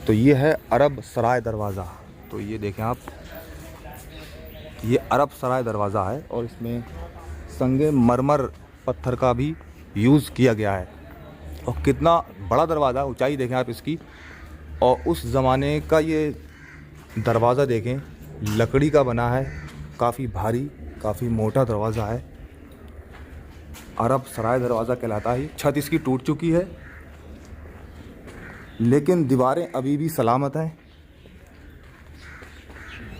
तो ये है अरब सराय दरवाज़ा। तो ये देखें आप, ये अरब सराय दरवाज़ा है और इसमें संगे मरमर पत्थर का भी यूज़ किया गया है। और कितना बड़ा दरवाज़ा, ऊंचाई देखें आप इसकी। और उस ज़माने का ये दरवाज़ा देखें, लकड़ी का बना है, काफ़ी भारी, काफ़ी मोटा दरवाज़ा है। अरब सराय दरवाज़ा कहलाता है। छत इसकी टूट चुकी है लेकिन दीवारें अभी भी सलामत हैं।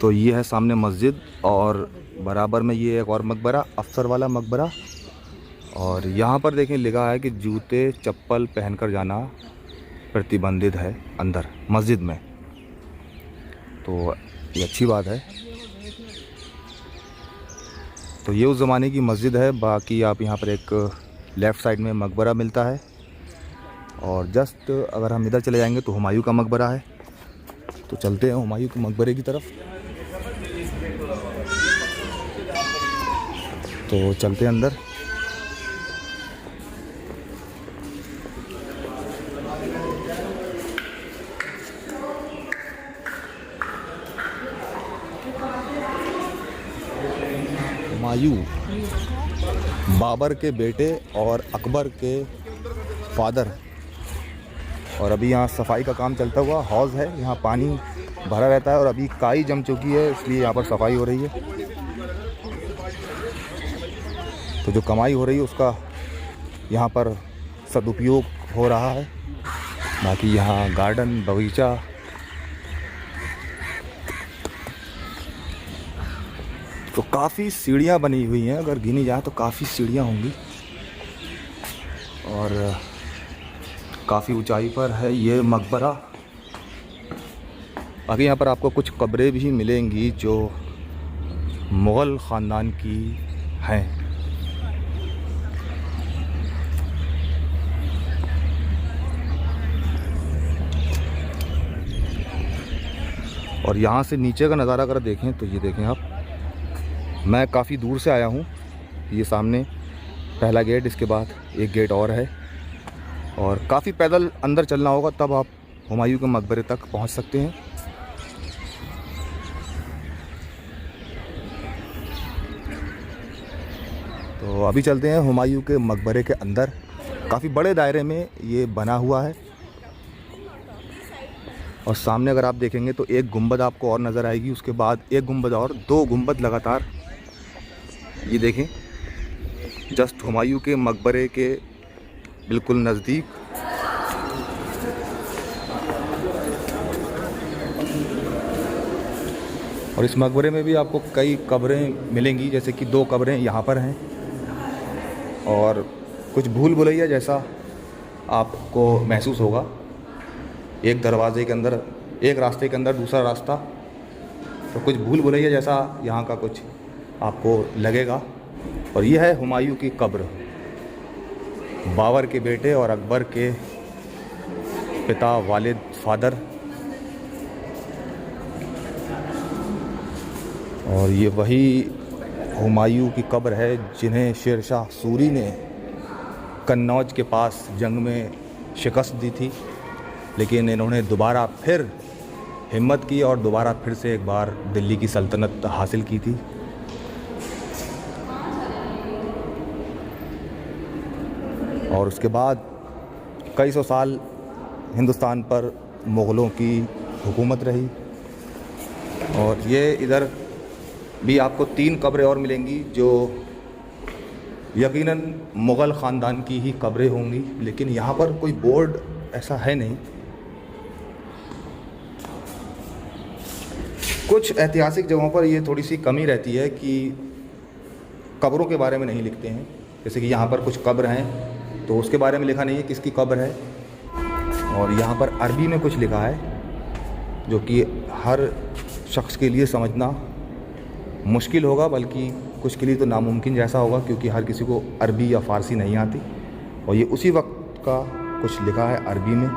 तो ये है सामने मस्जिद और बराबर में ये एक और मकबरा, अफसर वाला मकबरा। और यहाँ पर देखें लिखा है कि जूते चप्पल पहनकर जाना प्रतिबंधित है अंदर मस्जिद में। तो ये अच्छी बात है। तो ये उस ज़माने की मस्जिद है। बाकी आप यहाँ पर एक लेफ़्ट साइड में मकबरा मिलता है और जस्ट अगर हम इधर चले जाएंगे तो हुमायूं का मकबरा है। तो चलते हैं हुमायूं के मकबरे की तरफ। तो चलते हैं अंदर। हुमायूं बाबर के बेटे और अकबर के फादर। और अभी यहाँ सफाई का काम चलता हुआ। हौज़ है, यहाँ पानी भरा रहता है और अभी काई जम चुकी है, इसलिए यहाँ पर सफाई हो रही है। तो जो कमाई हो रही है उसका यहाँ पर सदुपयोग हो रहा है। बाकी यहाँ गार्डन, बगीचा। तो काफ़ी सीढ़ियाँ बनी हुई हैं, अगर गिनी जाए तो काफ़ी सीढ़ियाँ होंगी और काफ़ी ऊंचाई पर है ये मकबरा। आगे यहाँ पर आपको कुछ कब्रें भी मिलेंगी जो मुग़ल ख़ानदान की हैं। और यहाँ से नीचे का नज़ारा अगर देखें तो ये देखें आप, मैं काफ़ी दूर से आया हूँ। ये सामने पहला गेट, इसके बाद एक गेट और है और काफ़ी पैदल अंदर चलना होगा तब आप हुमायूं के मकबरे तक पहुँच सकते हैं। तो अभी चलते हैं हुमायूं के मकबरे के अंदर। काफ़ी बड़े दायरे में ये बना हुआ है और सामने अगर आप देखेंगे तो एक गुंबद आपको और नज़र आएगी, उसके बाद एक गुंबद और, दो गुंबद लगातार। ये देखें जस्ट हुमायूं के मकबरे के बिल्कुल नज़दीक। और इस मकबरे में भी आपको कई कब्रें मिलेंगी, जैसे कि दो कब्रें यहाँ पर हैं और कुछ भूल भुलैया जैसा आपको महसूस होगा। एक दरवाजे के अंदर, एक रास्ते के अंदर दूसरा रास्ता, तो कुछ भूल भुलैया जैसा यहाँ का कुछ आपको लगेगा। और ये है हुमायूं की कब्र, बाबर के बेटे और अकबर के पिता, वालिद, फादर। और ये वही हुमायूं की कब्र है जिन्हें शेरशाह सूरी ने कन्नौज के पास जंग में शिकस्त दी थी, लेकिन इन्होंने दोबारा फिर हिम्मत की और दोबारा फिर से एक बार दिल्ली की सल्तनत हासिल की थी। और उसके बाद कई सौ साल हिंदुस्तान पर मुग़लों की हुकूमत रही। और ये इधर भी आपको तीन कब्रें और मिलेंगी जो यकीनन मुग़ल ख़ानदान की ही कब्रें होंगी, लेकिन यहाँ पर कोई बोर्ड ऐसा है नहीं। कुछ ऐतिहासिक जगहों पर ये थोड़ी सी कमी रहती है कि कब्रों के बारे में नहीं लिखते हैं। जैसे कि यहाँ पर कुछ कब्र हैं तो उसके बारे में लिखा नहीं है किसकी कब्र है। और यहाँ पर अरबी में कुछ लिखा है जो कि हर शख्स के लिए समझना मुश्किल होगा, बल्कि कुछ के लिए तो नामुमकिन जैसा होगा, क्योंकि हर किसी को अरबी या फ़ारसी नहीं आती। और ये उसी वक्त का कुछ लिखा है अरबी में।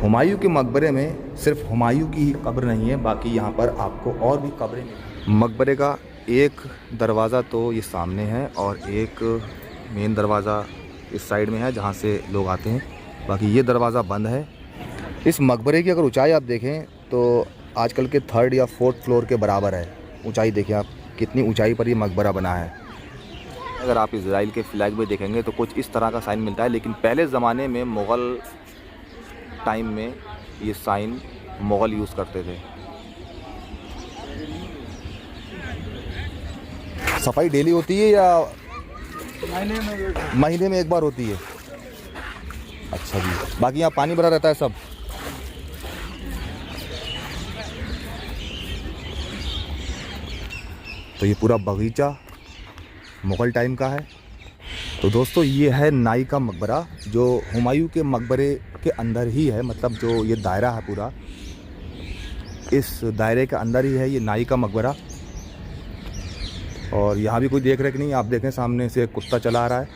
हुमायूं के मकबरे में सिर्फ हुमायूं की ही कब्र नहीं है, बाकी यहाँ पर आपको और भी कब्रें। मकबरे का एक दरवाज़ा तो ये सामने है और एक मेन दरवाज़ा इस साइड में है जहाँ से लोग आते हैं। बाकी ये दरवाज़ा बंद है। इस मकबरे की अगर ऊंचाई आप देखें तो आजकल के 3rd या 4th फ्लोर के बराबर है। ऊंचाई देखिए आप, कितनी ऊंचाई पर ये मकबरा बना है। अगर आप इजराइल के फ्लैग में देखेंगे तो कुछ इस तरह का साइन मिलता है, लेकिन पहले ज़माने में मुग़ल टाइम में ये साइन मुग़ल यूज़ करते थे। सफाई डेली होती है या महीने में एक बार होती है? अच्छा जी। बाकी यहाँ पानी भरा रहता है सब? तो ये पूरा बगीचा मुग़ल टाइम का है। तो दोस्तों ये है नाई का मकबरा, जो हुमायूं के मकबरे के अंदर ही है। मतलब जो ये दायरा है पूरा, इस दायरे के अंदर ही है ये नाई का मकबरा। और यहाँ भी कोई देख रेख नहीं, आप देखें सामने से कुत्ता चला आ रहा है।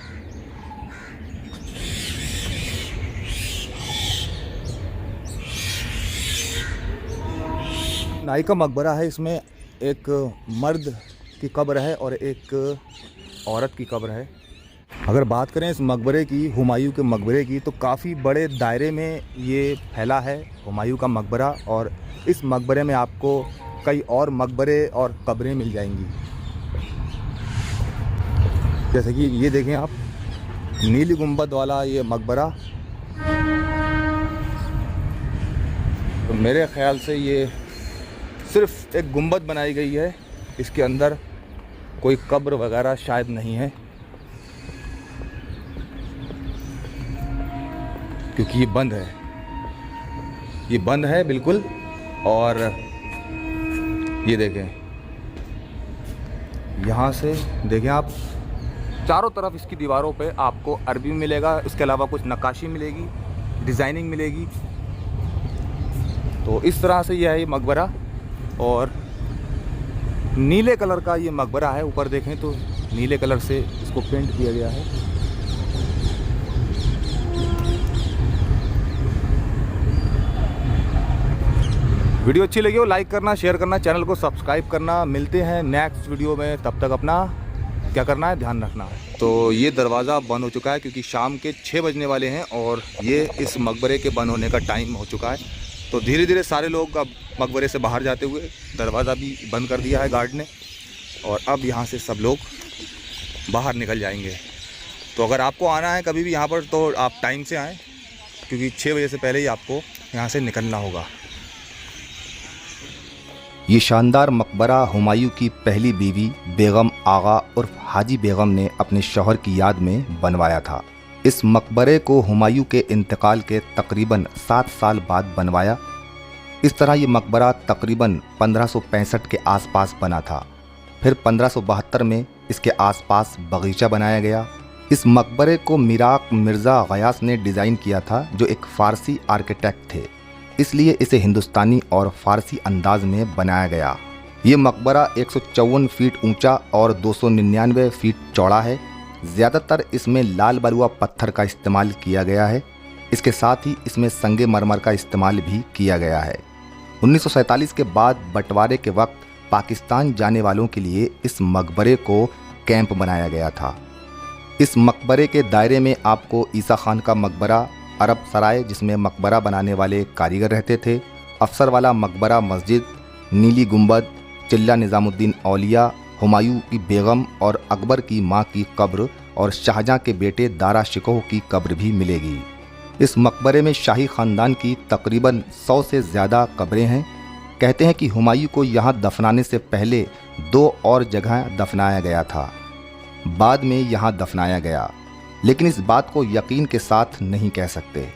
नाई का मकबरा है, इसमें एक मर्द की कब्र है और एक औरत की कब्र है। अगर बात करें इस मकबरे की, हुमायूं के मकबरे की, तो काफ़ी बड़े दायरे में ये फैला है हुमायूं का मकबरा। और इस मकबरे में आपको कई और मकबरे और कब्रें मिल जाएंगी। जैसे कि ये देखें आप, नीली गुंबद वाला ये मकबरा। तो मेरे ख़्याल से ये सिर्फ़ एक गुंबद बनाई गई है, इसके अंदर कोई कब्र वगैरह शायद नहीं है, क्योंकि ये बंद है। ये बंद है बिल्कुल। और ये देखें, यहाँ से देखें आप, चारों तरफ इसकी दीवारों पे आपको अरबी मिलेगा, इसके अलावा कुछ नक्काशी मिलेगी, डिज़ाइनिंग मिलेगी। तो इस तरह से यह है ये मकबरा। और नीले कलर का ये मकबरा है। ऊपर देखें तो नीले कलर से इसको पेंट किया गया है। वीडियो अच्छी लगी हो लाइक करना, शेयर करना, चैनल को सब्सक्राइब करना। मिलते हैं नेक्स्ट वीडियो में, तब तक अपना क्या करना है, ध्यान रखना है। तो ये दरवाज़ा बंद हो चुका है क्योंकि शाम के 6 बजने वाले हैं और ये इस मकबरे के बंद होने का टाइम हो चुका है। तो धीरे धीरे सारे लोग अब मकबरे से बाहर जाते हुए, दरवाज़ा भी बंद कर दिया है गार्ड ने, और अब यहाँ से सब लोग बाहर निकल जाएंगे। तो अगर आपको आना है कभी भी यहाँ पर तो आप टाइम से आएँ, क्योंकि 6 बजे से पहले ही आपको यहाँ से निकलना होगा। ये शानदार मकबरा हुमायूं की पहली बीवी बेगम आगा उर्फ हाजी बेगम ने अपने शौहर की याद में बनवाया था। इस मकबरे को हुमायूं के इंतकाल के तकरीबन 7 साल बाद बनवाया। इस तरह ये मकबरा तकरीबन 1565 के आसपास बना था। फिर 1572 में इसके आसपास बगीचा बनाया गया। इस मकबरे को मिराक मिर्ज़ा गयास ने डिज़ाइन किया था, जो एक फ़ारसी आर्किटेक्ट थे, इसलिए इसे हिंदुस्तानी और फ़ारसी अंदाज में बनाया गया। ये मकबरा 154 फीट ऊंचा और 299 फीट चौड़ा है। ज़्यादातर इसमें लाल बलुआ पत्थर का इस्तेमाल किया गया है। इसके साथ ही इसमें संगे मरमर का इस्तेमाल भी किया गया है। 1947 के बाद बंटवारे के वक्त पाकिस्तान जाने वालों के लिए इस मकबरे को कैंप बनाया गया था। इस मकबरे के दायरे में आपको ईसा खान का मकबरा, अरब सराय जिसमें मकबरा बनाने वाले कारीगर रहते थे, अफसर वाला मकबरा मस्जिद, नीली गुंबद, चिल्ला निज़ामुद्दीन औलिया, हुमायूं की बेगम और अकबर की मां की कब्र और शाहजहां के बेटे दारा शिकोह की कब्र भी मिलेगी। इस मकबरे में शाही ख़ानदान की तकरीबन 100 से ज़्यादा कब्रें हैं। कहते हैं कि हुमायूं को यहाँ दफनाने से पहले 2 और जगह दफनाया गया था, बाद में यहाँ दफनाया गया, लेकिन इस बात को यकीन के साथ नहीं कह सकते।